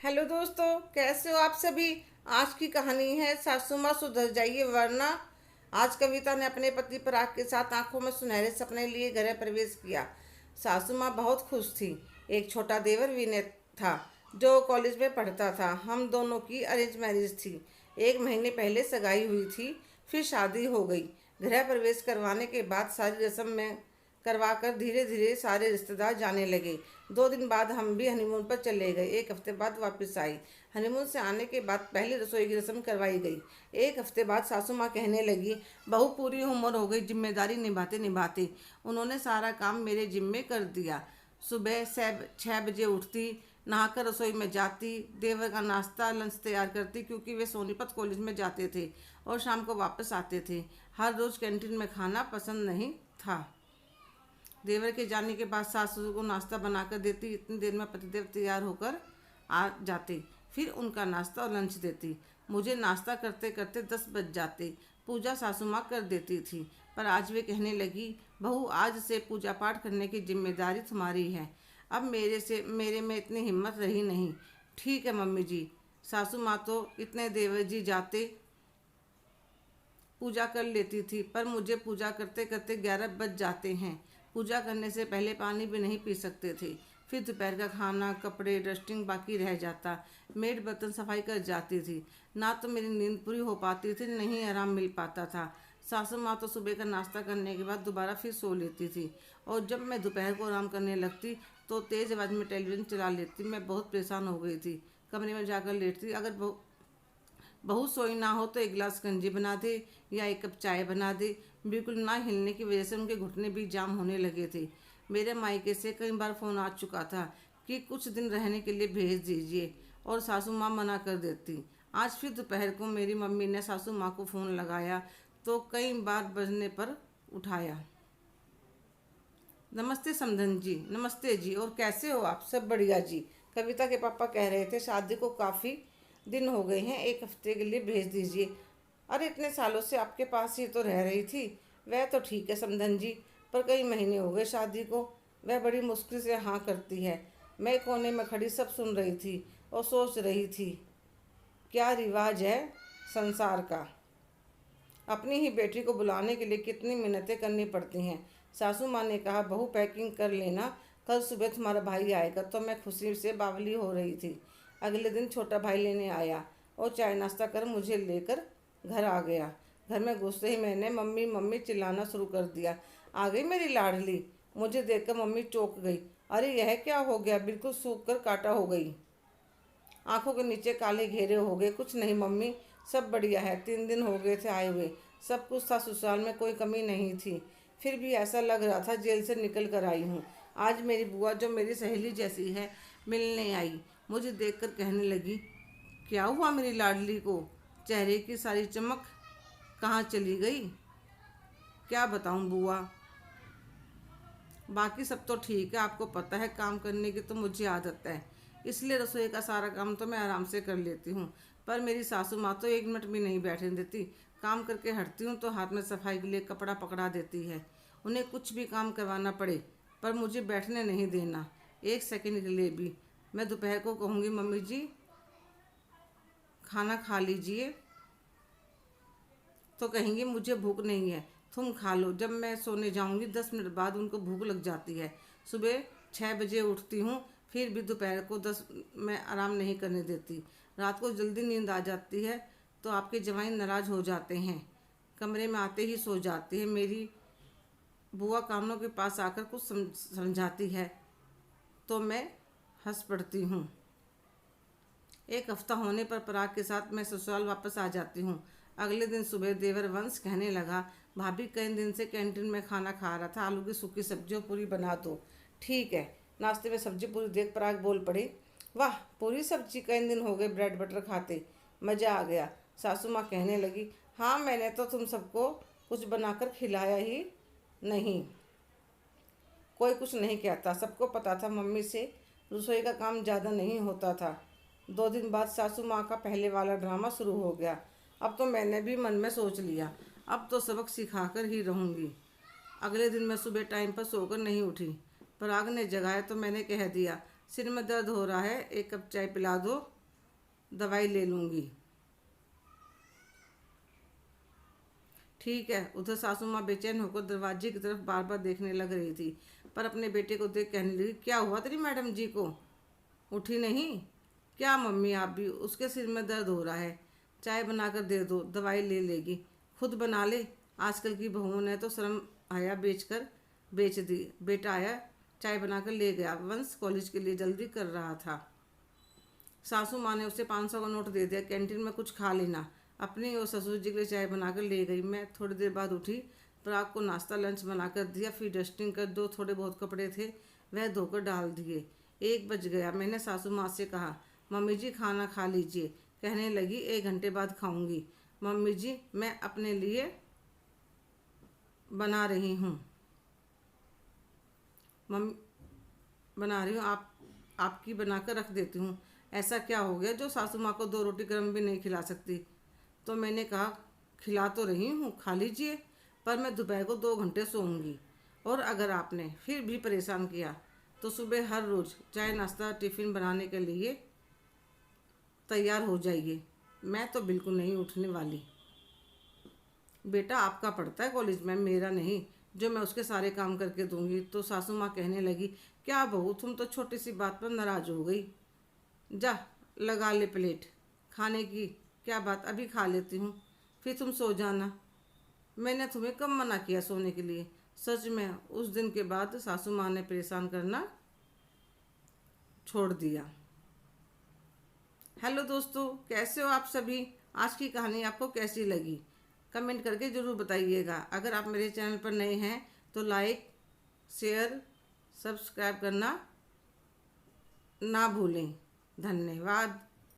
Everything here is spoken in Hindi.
हेलो दोस्तों, कैसे हो आप सभी। आज की कहानी है सासू माँ सुधर जाइए वरना। आज कविता ने अपने पति पराग के साथ आंखों में सुनहरे सपने लिए गृह प्रवेश किया। सासू माँ बहुत खुश थी। एक छोटा देवर विनय था जो कॉलेज में पढ़ता था। हम दोनों की अरेंज मैरिज थी। 1 महीने पहले सगाई हुई थी, फिर शादी हो गई। गृह प्रवेश करवाने के बाद सारी रस्म में करवाकर धीरे धीरे सारे रिश्तेदार जाने लगे। 2 दिन बाद हम भी हनीमून पर चले गए। 1 हफ्ते बाद वापस आई। हनीमून से आने के बाद पहली रसोई की रस्म करवाई गई। 1 हफ्ते बाद सासू माँ कहने लगी, बहू पूरी उम्र हो गई, जिम्मेदारी निभाते निभाते। उन्होंने सारा काम मेरे जिम्मे कर दिया। सुबह 6 बजे उठती, नहाकर रसोई में जाती, देवर का नाश्ता लंच तैयार करती क्योंकि वे सोनीपत कॉलेज में जाते थे और शाम को वापस आते थे। हर रोज़ कैंटीन में खाना पसंद नहीं था। देवर के जाने के बाद सासू को नाश्ता बनाकर देती। इतनी देर में पतिदेव तैयार होकर आ जाते। फिर उनका नाश्ता और लंच देती। मुझे नाश्ता करते करते 10 बज जाते। पूजा सासू माँ कर देती थी, पर आज वे कहने लगी, बहू आज से पूजा पाठ करने की जिम्मेदारी तुम्हारी है। अब मेरे में इतनी हिम्मत रही नहीं। ठीक है मम्मी जी। सासू माँ तो इतने देवर जी जाते पूजा कर लेती थी, पर मुझे पूजा करते करते 11 बज जाते हैं। पूजा करने से पहले पानी भी नहीं पी सकते थे। फिर दोपहर का खाना, कपड़े, डस्टिंग बाकी रह जाता। मेड बर्तन सफाई कर जाती थी। ना तो मेरी नींद पूरी हो पाती थी, नहीं आराम मिल पाता था। सासू माँ तो सुबह का नाश्ता करने के बाद दोबारा फिर सो लेती थी, और जब मैं दोपहर को आराम करने लगती तो तेज़ आवाज़ में टेलीविज़न चला लेती। मैं बहुत परेशान हो गई थी। कमरे में जाकर लेटती। अगर बहू सोई ना हो तो एक गिलास गंजी बना दे या एक कप चाय बना दे। बिल्कुल ना हिलने की वजह से उनके घुटने भी जाम होने लगे थे। मेरे मायके से कई बार फ़ोन आ चुका था कि कुछ दिन रहने के लिए भेज दीजिए, और सासू माँ मना कर देती। आज फिर दोपहर को मेरी मम्मी ने सासू माँ को फ़ोन लगाया तो कई बार बजने पर उठाया। नमस्ते समधन जी। नमस्ते जी, और कैसे हो आप। सब बढ़िया जी। कविता के पापा कह रहे थे शादी को काफ़ी दिन हो गए हैं, 1 हफ्ते के लिए भेज दीजिए। अरे इतने सालों से आपके पास ही तो रह रही थी। वह तो ठीक है समधन जी, पर कई महीने हो गए शादी को। वह बड़ी मुश्किल से हाँ करती है। मैं कोने में खड़ी सब सुन रही थी और सोच रही थी, क्या रिवाज है संसार का। अपनी ही बेटी को बुलाने के लिए कितनी मिन्नतें करनी पड़ती हैं। सासू माँ ने कहा, बहू पैकिंग कर लेना, कल सुबह तुम्हारा भाई आएगा। तो मैं खुशी से बावली हो रही थी। अगले दिन छोटा भाई लेने आया और चाय नाश्ता कर मुझे लेकर घर आ गया। घर में घुसते ही मैंने मम्मी मम्मी चिल्लाना शुरू कर दिया। आ गई मेरी लाडली। मुझे देखकर मम्मी चौंक गई। अरे यह क्या हो गया, बिल्कुल सूख कर काटा हो गई। आंखों के नीचे काले घेरे हो गए। कुछ नहीं मम्मी, सब बढ़िया है। 3 दिन हो गए थे आए हुए। सब कुछ था, ससुराल में कोई कमी नहीं थी। फिर भी ऐसा लग रहा था जेल से निकल कर आई हूँ। आज मेरी बुआ, जो मेरी सहेली जैसी है, मिलने आई। मुझे देखकर कहने लगी, क्या हुआ मेरी लाडली को। चेहरे की सारी चमक कहाँ चली गई। क्या बताऊँ बुआ, बाकी सब तो ठीक है। आपको पता है काम करने की तो मुझे आदत है, इसलिए रसोई का सारा काम तो मैं आराम से कर लेती हूँ। पर मेरी सासू माँ तो 1 मिनट भी नहीं बैठने देती। काम करके हटती हूँ तो हाथ में सफाई के लिए कपड़ा पकड़ा देती है। उन्हें कुछ भी काम करवाना पड़े, पर मुझे बैठने नहीं देना 1 सेकंड के लिए भी। मैं दोपहर को कहूँगी, मम्मी जी खाना खा लीजिए, तो कहेंगे मुझे भूख नहीं है, तुम खा लो। जब मैं सोने जाऊंगी 10 मिनट बाद उनको भूख लग जाती है। सुबह 6 बजे उठती हूँ, फिर भी दोपहर को 10 मैं आराम नहीं करने देती। रात को जल्दी नींद आ जाती है तो आपके जवाई नाराज़ हो जाते हैं, कमरे में आते ही सो जाती है। मेरी बुआ कानों के पास आकर कुछ समझाती है तो मैं हंस पड़ती हूँ। 1 हफ्ता होने पर पराग के साथ मैं ससुराल वापस आ जाती हूँ। अगले दिन सुबह देवर वंश कहने लगा, भाभी कई दिन से कैंटीन में खाना खा रहा था, आलू की सूखी सब्जी और पूरी बना दो। ठीक है। नाश्ते में सब्जी पूरी देख पराग बोल पड़ी, वाह पूरी सब्जी, कई दिन हो गए ब्रेड बटर खाते, मज़ा आ गया। सासू माँ कहने लगी, हाँ मैंने तो तुम सबको कुछ बनाकर खिलाया ही नहीं। कोई कुछ नहीं कहता, सबको पता था मम्मी से रसोई का काम ज़्यादा नहीं होता था। 2 दिन बाद सासू माँ का पहले वाला ड्रामा शुरू हो गया। अब तो मैंने भी मन में सोच लिया, अब तो सबक सिखाकर ही रहूँगी। अगले दिन मैं सुबह टाइम पर सोकर नहीं उठी। पराग ने जगाया तो मैंने कह दिया, सिर में दर्द हो रहा है, 1 कप चाय पिला दो, दवाई ले लूँगी। ठीक है। उधर सासू माँ बेचैन होकर दरवाजे की तरफ बार बार देखने लग रही थी, पर अपने बेटे को देख कहने लगी, क्या हुआ तेरी मैडम जी को, उठी नहीं क्या? मम्मी आप भी, उसके सिर में दर्द हो रहा है, चाय बनाकर दे दो, दवाई ले लेगी, खुद बना ले। आजकल की बहुओं ने तो शर्म आया बेच दी। बेटा आया, चाय बनाकर ले गया। वंश कॉलेज के लिए जल्दी कर रहा था। सासू माँ ने उसे 500 का नोट दे दिया, कैंटीन में कुछ खा लेना। अपने और ससुर जी के लिए चाय बनाकर ले गई। मैं थोड़ी देर बाद उठी, पराग को नाश्ता लंच बनाकर दिया, फिर डस्टिंग कर दो थोड़े बहुत कपड़े थे वह धोकर डाल दिए। 1 बज गया। मैंने सासू माँ से कहा, मम्मी जी खाना खा लीजिए। कहने लगी, 1 घंटे बाद खाऊंगी। मम्मी जी मैं अपने लिए बना रही हूँ। मम्मी बना रही हूँ, आपकी बनाकर रख देती हूँ। ऐसा क्या हो गया जो सासू माँ को 2 रोटी गर्म भी नहीं खिला सकती? तो मैंने कहा, खिला तो रही हूँ, खा लीजिए, पर मैं दोपहर को 2 घंटे सोऊंगी। और अगर आपने फिर भी परेशान किया तो सुबह हर रोज़ चाय नाश्ता टिफ़िन बनाने के लिए तैयार हो जाइए। मैं तो बिल्कुल नहीं उठने वाली। बेटा आपका पढ़ता है कॉलेज में, मेरा नहीं, जो मैं उसके सारे काम करके दूंगी। तो सासू माँ कहने लगी, क्या बहू तुम तो छोटी सी बात पर नाराज़ हो गई। जा लगा ले प्लेट खाने की, क्या बात, अभी खा लेती हूँ, फिर तुम सो जाना। मैंने तुम्हें कब मना किया सोने के लिए? सच में उस दिन के बाद सासू माँ ने परेशान करना छोड़ दिया। हेलो दोस्तों, कैसे हो आप सभी? आज की कहानी आपको कैसी लगी कमेंट करके ज़रूर बताइएगा। अगर आप मेरे चैनल पर नए हैं तो लाइक शेयर सब्सक्राइब करना ना भूलें। धन्यवाद।